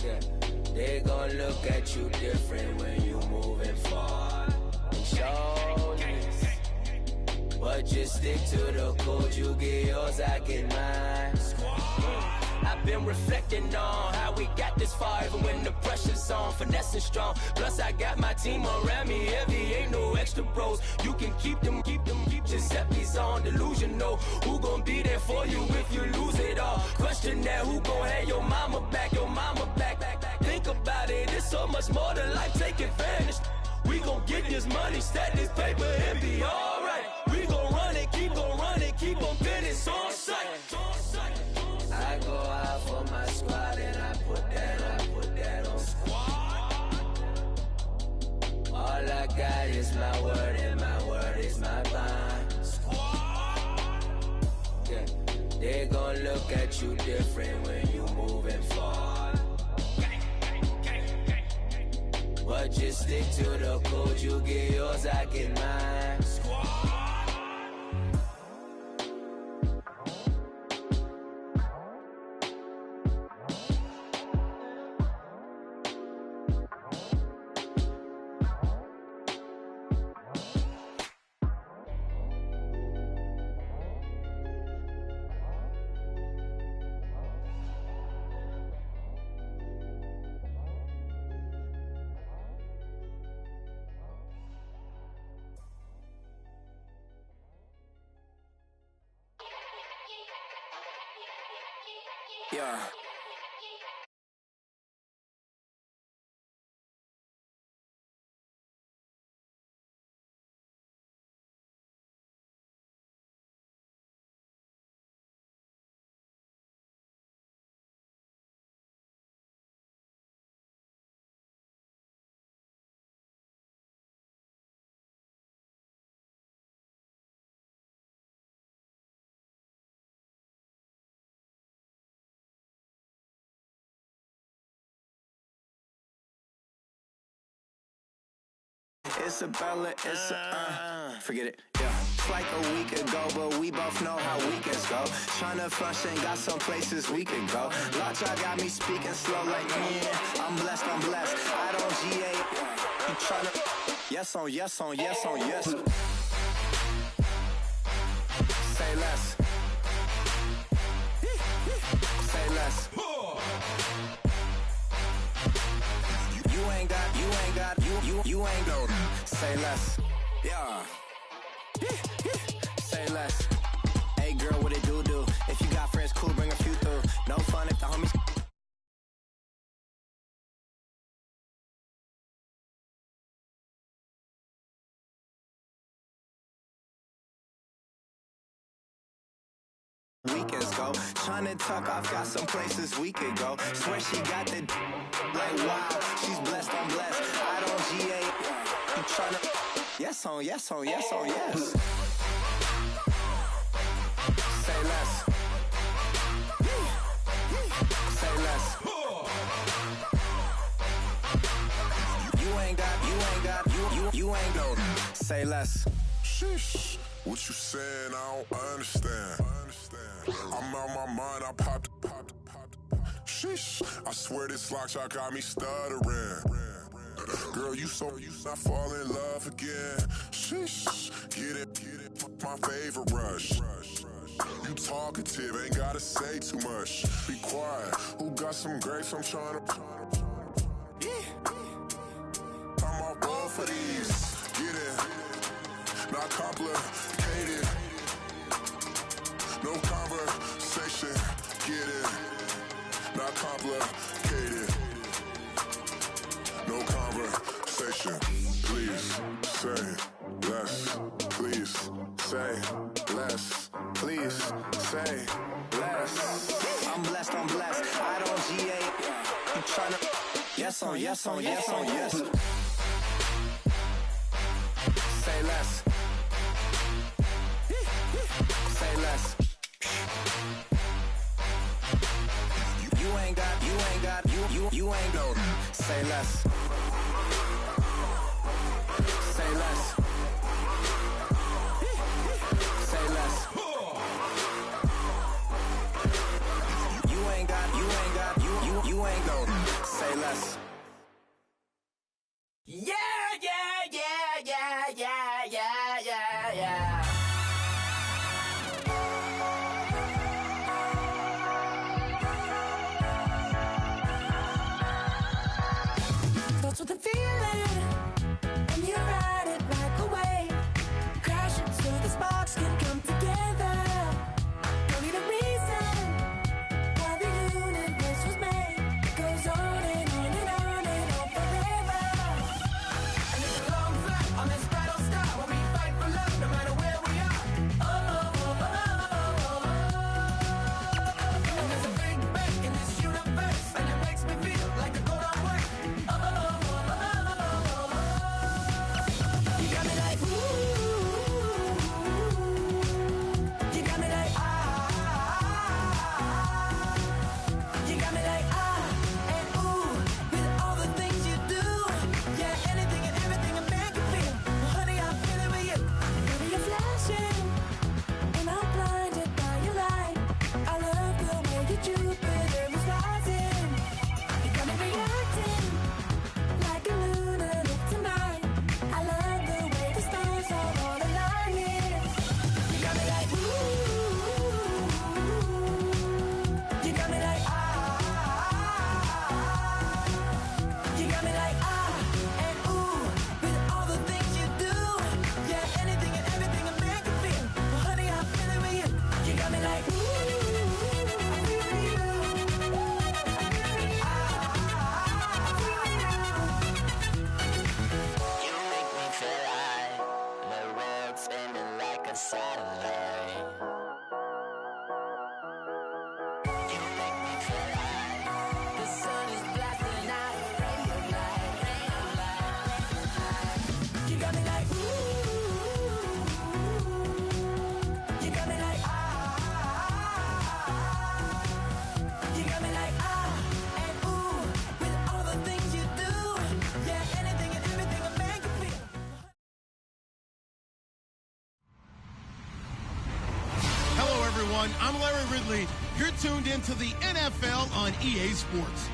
Yeah, they gon' look at you different when you moving forward. Show this, but just stick to the code. You get yours, I get mine. I've been reflecting on how we got this far, even when the pressure's on, finessing strong. Plus I got my team around me heavy, ain't no extra bros. You can keep them. Giuseppe's on delusional. Who gon' be there for you if you lose it all? Question that, who gon' have your mama back? Think about it, it's so much more than life, take advantage. We gon' get this money, stack this paper, and be alright. We gon' run it, keep on business on sight. I go out for my squad and I put that on squad. All I got is my word and my word is my bond. Squad. Yeah, they gon' look at you different when you moving forward. But just stick to the code, you get yours, I get mine. Squad. Yeah. Isabella, it's forget it, yeah. It's like a week ago, but we both know how weekends go. Tryna function, got some places we could go. Lockjaw got me speaking slow like, yeah, I'm blessed. I don't GA, you tryna, yes on yes. Say less. Say less. You ain't no. Say less. Yeah. Say less. Hey girl, what it do? If you got friends, cool, bring a few through. No fun if the homies. Weekends go. Tryna tuck off, got some places we could go. Swear she got the like wow. She's blessed, I'm blessed. I don't GA. You tryna yes on yes. Say less. Say less. You ain't no. Say less. Sheesh. What you saying? I don't understand. I'm out my mind. I popped. Sheesh. I swear this lockjaw got me stuttering. Girl, you not fall in love again. Sheesh. Get it. My favorite rush. You talkative, ain't gotta say too much. Be quiet. Who got some grapes? I'm trying to. I'm all roll for these. Get it. Not complicated. No conversation. Get it. Not complicated. No conversation. Please say less. Please say less. Please say less. I'm blessed. I don't GA. You tryna yes on yes. Say less. Say less. You ain't no. Say less. Say less. Say less. You ain't no. Say Say less. Yeah, yeah, yeah, yeah, yeah, yeah, yeah, yeah. Starts with a feeling, and you ride it like a wave. Crash it so the sparks can come together. Don't need a reason why the universe was made. It goes on and on and on and on forever. And it's a long flight on this battle star where we fight for love no matter where we are. Oh, oh, oh, oh, oh, oh. And there's a big bang in this universe, and it makes me feel like the go don't work. Oh, oh, oh, oh, oh, oh. You got me like, ooh. You got me like, ah. You got me like, ah, and ooh, with all the things you do. Yeah, anything and everything a man can feel. Well, honey, I'm feeling with you. Baby, you're flashing, and I'm blinded by your light. I love the way you Jupiter is rising. You got me reacting like a lunatic tonight. I love the way the stars are all aligning. You got me like, ooh. You got me like, ah. You got me like, ah, and ooh, with all the things you do. Yeah, anything and everything a man can feel. Well, honey, I'm feeling with you. You got me like, ooh, I feel you. You make me feel like the world's spinning like a satellite. You make me feel like The sun is blasting out, ray of light, ray of light. You got me like, ooh. You got me like, ah. You got me like, ah, and ooh, with all the things you do. Yeah, anything and everything a man can feel. Hello, everyone. I'm Larry Ridley. You're tuned into the NFL on EA Sports.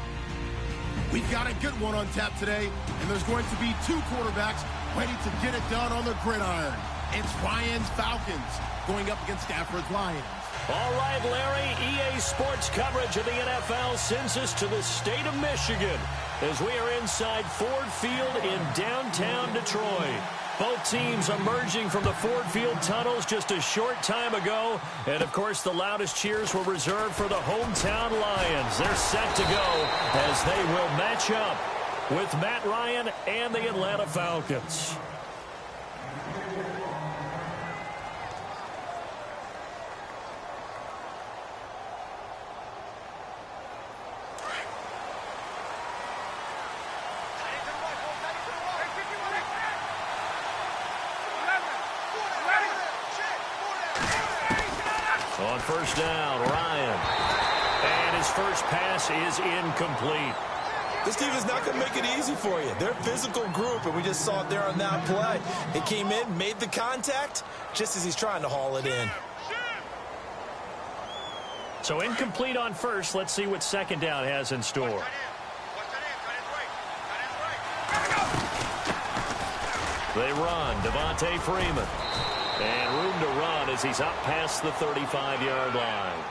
We've got a good one on tap today, and there's going to be two quarterbacks ready to get it done on the gridiron. It's Ryan's Falcons going up against Stafford's Lions. All right, Larry, EA Sports coverage of the NFL sends us to the state of Michigan as we are inside Ford Field in downtown Detroit. Both teams emerging from the Ford Field tunnels just a short time ago. And, of course, the loudest cheers were reserved for the hometown Lions. They're set to go as they will match up with Matt Ryan and the Atlanta Falcons. On first down, Ryan. And his first pass is incomplete. This team is not going to make it easy for you. They're a physical group, and we just saw it there on that play. It came in, made the contact, just as he's trying to haul it in. So incomplete on first. Let's see what second down has in store. They run. Devontae Freeman. And room to run as he's up past the 35-yard line.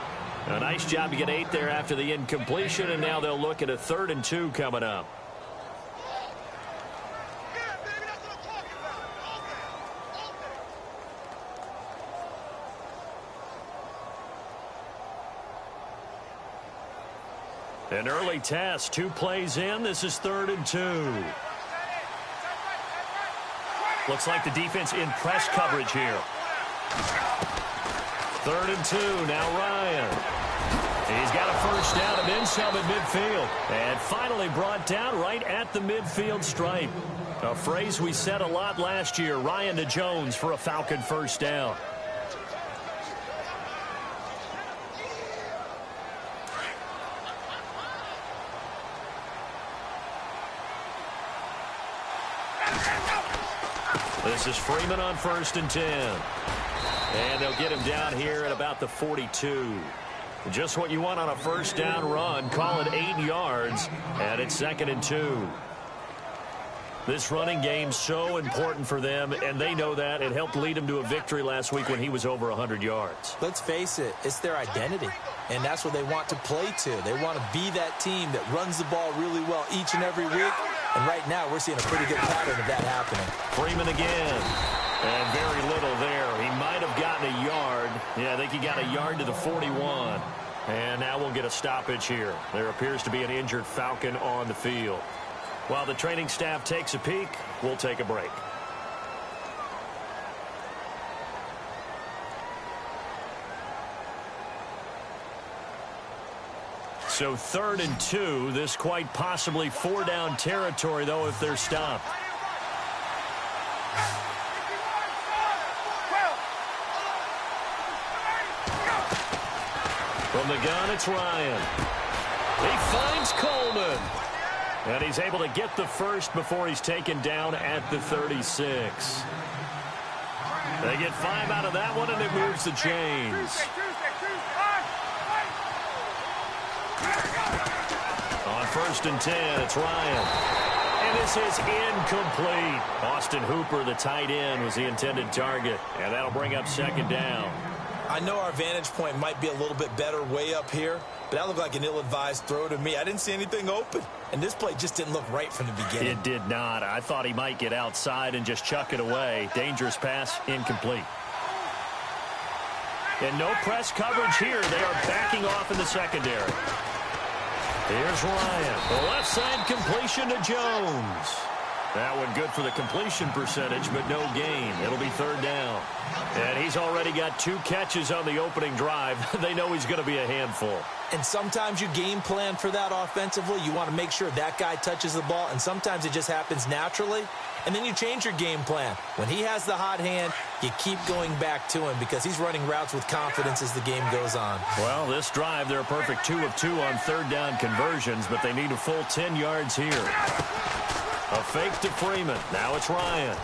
A nice job to get 8 there after the incompletion, and now they'll look at a 3rd and 2 coming up. An early test, 2 plays in. This is 3rd and 2. Looks like the defense in press coverage here. 3rd and 2, now Ryan. He's got a first down and then some at midfield. And finally brought down right at the midfield stripe. A phrase we said a lot last year, Ryan to Jones for a Falcon first down. This is Freeman on 1st and 10. And they'll get him down here at about the 42. Just what you want on a first down run. Call it 8 yards, and it's 2nd and 2. This running game so important for them, and they know that. It helped lead them to a victory last week when he was over 100 yards. Let's face it, it's their identity, and that's what they want to play to. They want to be that team that runs the ball really well each and every week, and right now we're seeing a pretty good pattern of that happening. Freeman again, and very little there. He might have gotten a yard. Yeah, I think he got a yard to the 41. And now we'll get a stoppage here. There appears to be an injured Falcon on the field. While the training staff takes a peek, we'll take a break. So 3rd and 2. This quite possibly 4-down territory, though, if they're stopped. From the gun, it's Ryan. He finds Coleman. And he's able to get the first before he's taken down at the 36. They get 5 out of that one, and it moves the chains. On 1st and 10, it's Ryan. And this is incomplete. Austin Hooper, the tight end, was the intended target. And that'll bring up 2nd down. I know our vantage point might be a little bit better way up here, but that looked like an ill-advised throw to me. I didn't see anything open, and this play just didn't look right from the beginning. It did not. I thought he might get outside and just chuck it away. Dangerous pass, incomplete. And no press coverage here. They are backing off in the secondary. Here's Ryan. The left side completion to Jones. That one good for the completion percentage, but no gain. It'll be 3rd down. And he's already got 2 catches on the opening drive. They know he's going to be a handful. And sometimes you game plan for that offensively. You want to make sure that guy touches the ball, and sometimes it just happens naturally. And then you change your game plan. When he has the hot hand, you keep going back to him because he's running routes with confidence as the game goes on. Well, this drive, they're a perfect 2 of 2 on 3rd down conversions, but they need a full 10 yards here. A fake to Freeman. Now it's Ryan.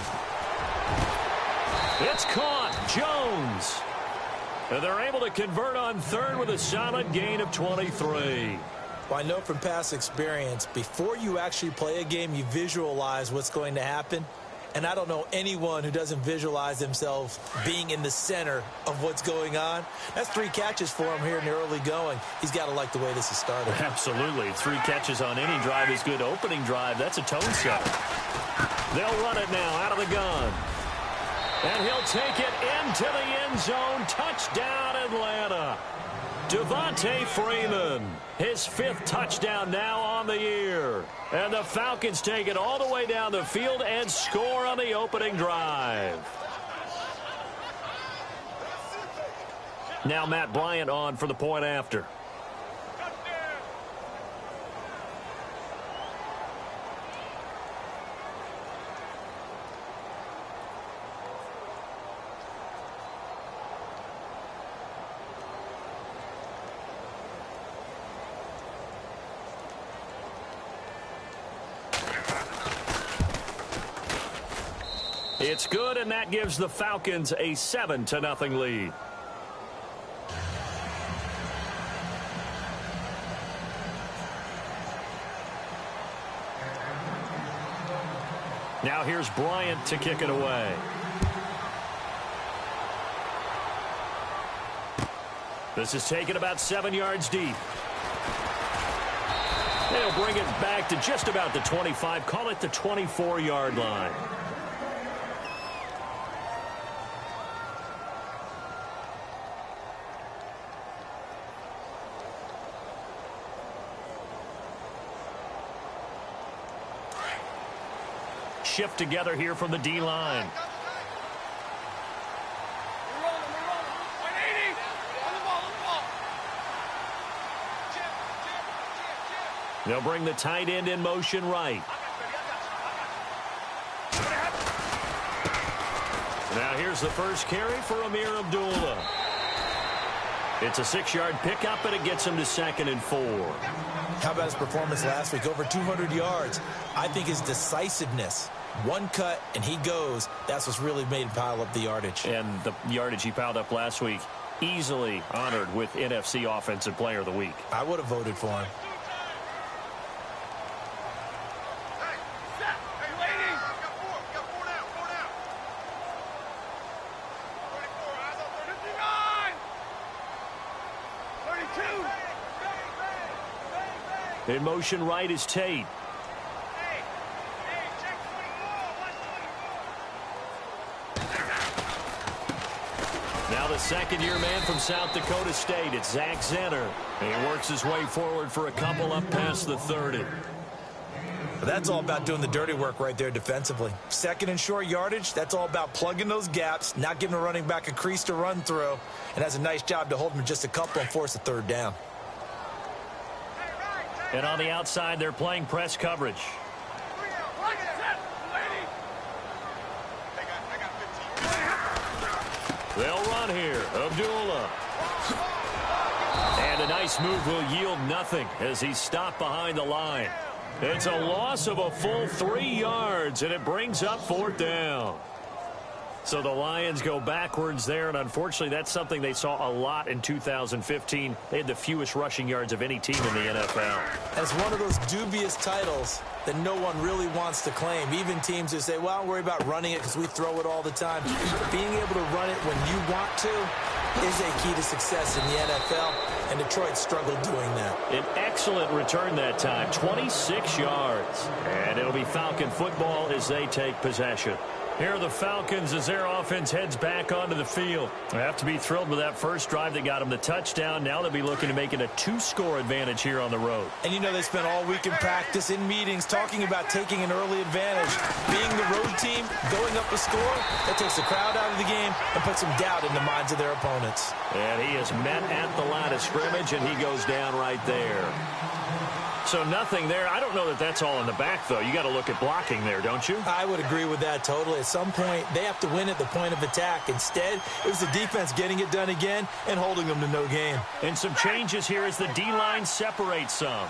It's caught. Jones. And they're able to convert on 3rd with a solid gain of 23. Well, I know from past experience, before you actually play a game, you visualize what's going to happen. And I don't know anyone who doesn't visualize themselves being in the center of what's going on. That's 3 catches for him here in the early going. He's got to like the way this is started. Absolutely. 3 catches on any drive is good. Opening drive, that's a tone setter. They'll run it now out of the gun. And he'll take it into the end zone. Touchdown, Atlanta. Devontae Freeman, his 5th touchdown now on the year. And the Falcons take it all the way down the field and score on the opening drive. Now Matt Bryant on for the point after. It's good, and that gives the Falcons a 7-0 lead. Now here's Bryant to kick it away. This is taken about 7 yards deep. They'll bring it back to just about the 25. Call it the 24-yard line. Shift together here from the D-line. They'll bring the tight end in motion right. Now here's the first carry for Amir Abdullah. It's a 6-yard pickup, and it gets him to 2nd and 4. How about his performance last week? Over 200 yards. I think his decisiveness. One cut, and he goes. That's what's really made him pile up the yardage. And the yardage he piled up last week, easily honored with NFC Offensive Player of the Week. I would have voted for him. In motion right is Tate. Now the second-year man from South Dakota State, it's Zach Zenner. He works his way forward for a couple up past the 30. But that's all about doing the dirty work right there defensively. Second and short yardage, that's all about plugging those gaps, not giving a running back a crease to run through, and has a nice job to hold him just a couple and force a third down. And on the outside, they're playing press coverage. They'll run here. Abdullah. And a nice move will yield nothing as he's stopped behind the line. It's a loss of a full 3 yards, and it brings up fourth down. So the Lions go backwards there, and unfortunately that's something they saw a lot in 2015. They had the fewest rushing yards of any team in the NFL. That's one of those dubious titles that no one really wants to claim. Even teams that say, well, don't worry about running it because we throw it all the time. Being able to run it when you want to is a key to success in the NFL, and Detroit struggled doing that. An excellent return that time, 26 yards. And it'll be Falcon football as they take possession. Here are the Falcons as their offense heads back onto the field. They have to be thrilled with that first drive that got them the touchdown. Now they'll be looking to make it a 2-score advantage here on the road. And you know they spent all week in practice, in meetings, talking about taking an early advantage. Being the road team, going up a score, that takes the crowd out of the game and puts some doubt in the minds of their opponents. And he is met at the line of scrimmage, and he goes down right there. So nothing there. I don't know that that's all in the back, though. You got to look at blocking there, don't you? I would agree with that totally. At some point, they have to win at the point of attack. Instead, it was the defense getting it done again and holding them to no gain. And some changes here as the D-line separates some.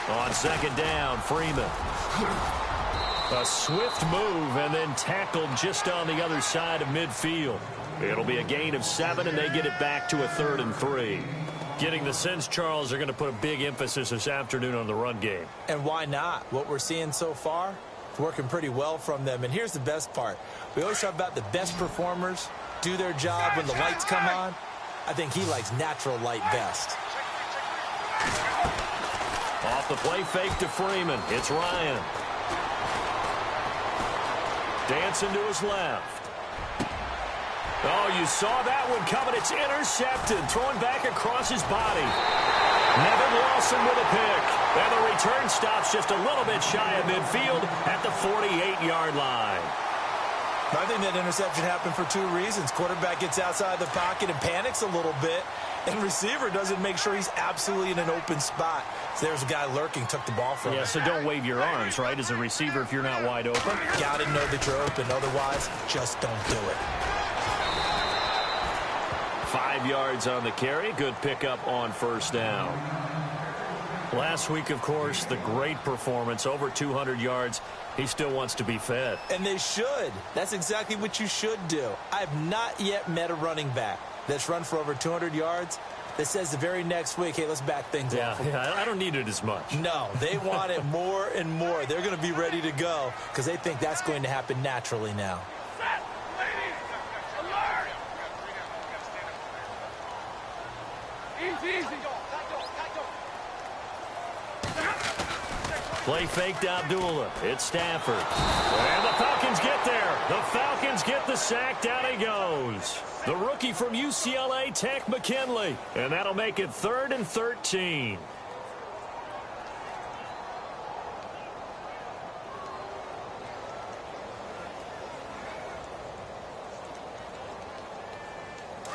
On second down, Freeman. A swift move and then tackled just on the other side of midfield. It'll be a gain of 7, and they get it back to a 3rd and 3. Getting the sense, Charles, they're going to put a big emphasis this afternoon on the run game. And why not? What we're seeing so far, it's working pretty well from them. And here's the best part. We always talk about the best performers do their job when the lights come on. I think he likes natural light best. Off the play fake to Freeman. It's Ryan. Dancing to his left. Oh, you saw that one coming. It's intercepted. Thrown back across his body. Nevin Lawson with a pick. And the return stops just a little bit shy of midfield at the 48-yard line. I think that interception happened for 2 reasons. Quarterback gets outside the pocket and panics a little bit. And receiver doesn't make sure he's absolutely in an open spot. So there's a guy lurking, took the ball from him. Yeah, so don't wave your arms, right, as a receiver if you're not wide open. Got to know that you're open. Otherwise, just don't do it. 5 yards on the carry. Good pickup on first down. Last week, of course, the great performance, over 200 yards. He still wants to be fed. And they should. That's exactly what you should do. I've not yet met a running back that's run for over 200 yards that says the very next week, hey, let's back things off. Yeah, I don't need it as much. No, they want it more and more. They're going to be ready to go because they think that's going to happen naturally now. Play fake to Abdullah. It's Stafford. And the Falcons get there. The Falcons get the sack. Down he goes. The rookie from UCLA, Tech McKinley. And that'll make it 3rd and 13.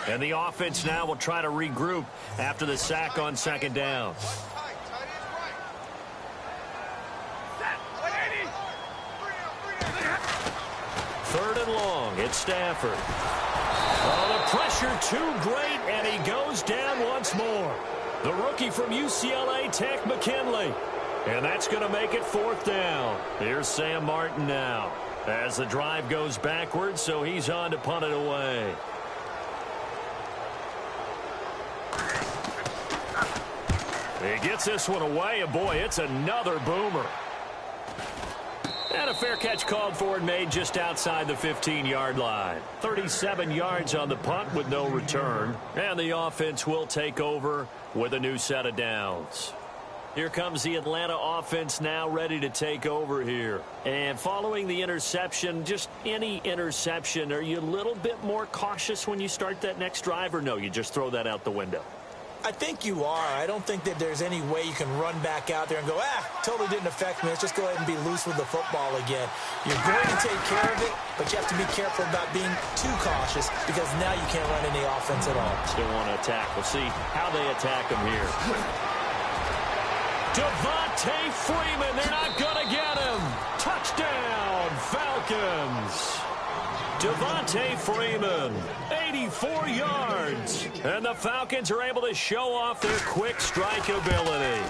And the offense now will try to regroup after the sack on second down. Third and long. It's Stafford. Oh, the pressure too great, and he goes down once more. The rookie from UCLA, Tech McKinley. And that's going to make it 4th down. Here's Sam Martin now. As the drive goes backwards, so he's on to punt it away. He gets this one away, and boy, it's another boomer. And a fair catch called for and made just outside the 15-yard line. 37 yards on the punt with no return. And the offense will take over with a new set of downs. Here comes the Atlanta offense now ready to take over here. And following the interception, just any interception, are you a little bit more cautious when you start that next drive, or no, you just throw that out the window? I think you are. I don't think that there's any way you can run back out there and go, totally didn't affect me. Let's just go ahead and be loose with the football again. You're going to take care of it, but you have to be careful about being too cautious because now you can't run any offense at all. Still want to attack. We'll see how they attack him here. Devontae Freeman, they're not going to get him. Touchdown, Falcons. Devontae Freeman, 84 yards. And the Falcons are able to show off their quick strike ability.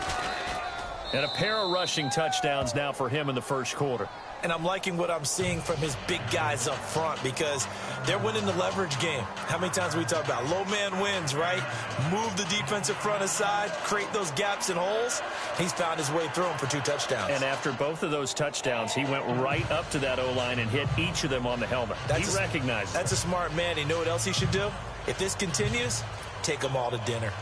And a pair of rushing touchdowns now for him in the first quarter. And I'm liking what I'm seeing from his big guys up front because they're winning the leverage game. How many times we talk about low man wins, right? Move the defensive front aside, create those gaps and holes. He's found his way through them for 2 touchdowns. And after both of those touchdowns, he went right up to that O-line and hit each of them on the helmet. He recognized it. That's a smart man. You know what else he should do? If this continues, take them all to dinner.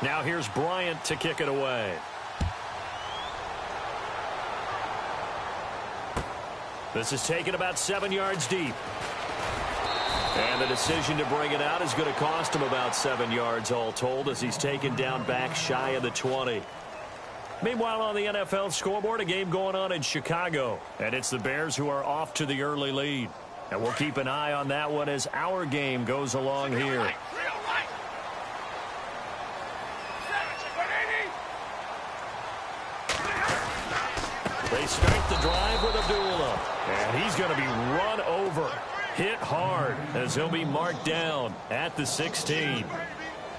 Now here's Bryant to kick it away. This is taken about 7 yards deep. And the decision to bring it out is going to cost him about 7 yards all told as he's taken down back shy of the 20. Meanwhile, on the NFL scoreboard, a game going on in Chicago. And it's the Bears who are off to the early lead. And we'll keep an eye on that one as our game goes along here. They start the drive with Abdullah. And he's going to be run over, hit hard, as he'll be marked down at the 16.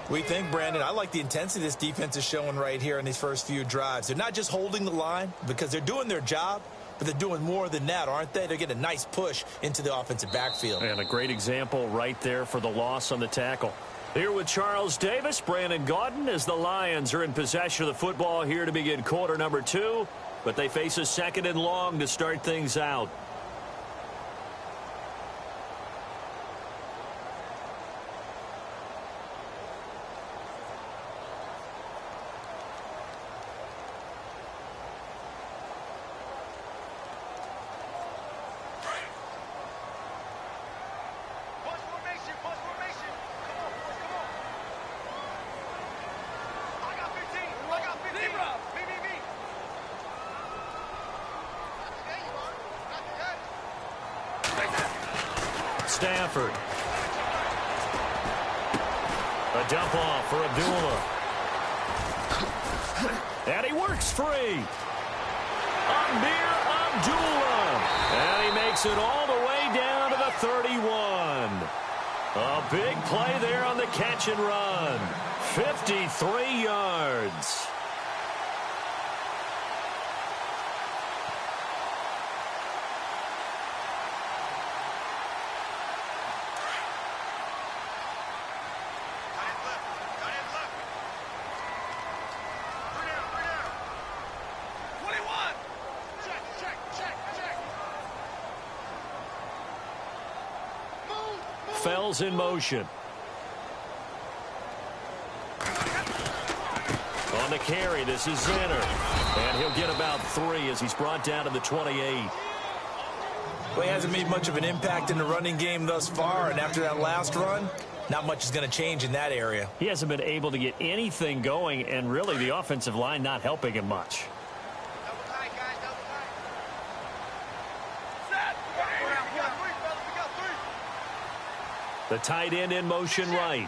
We think, Brandon, I like the intensity this defense is showing right here in these first few drives. They're not just holding the line because they're doing their job, but they're doing more than that, aren't they? They're getting a nice push into the offensive backfield. And a great example right there for the loss on the tackle. Here with Charles Davis, Brandon Gaudin, as the Lions are in possession of the football here to begin quarter number 2. But they face a 2nd and long to start things out. Stafford. A dump off for Abdullah. And he works free. Amir Abdullah. And he makes it all the way down to the 31. A big play there on the catch and run. 53 yards. Fells in motion. On the carry, this is Zinner. And he'll get about 3 as he's brought down to the 28. Well, he hasn't made much of an impact in the running game thus far, and after that last run, not much is going to change in that area. He hasn't been able to get anything going, and really the offensive line not helping him much. The tight end in motion right.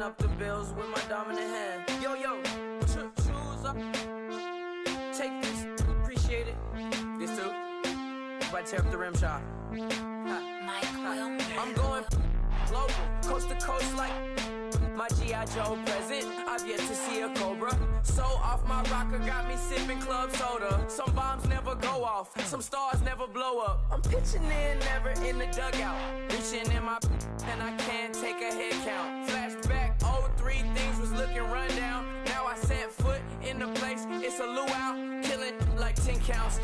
up the bills with my dominant hand. Yo, choose up. Take this, appreciate it. This too. If I tear up the rim shot. I'm going global, coast to coast like my G.I. Joe present. I've yet to see a Cobra. So off my rocker got me sipping club soda. Some bombs never go off, some stars never blow up. I'm pitching in, never in the dugout. Reaching in my and I can't take a head count. Flashback, 03, things was looking run down. Now I set foot in the place, it's a luau. Killing like 10 counts.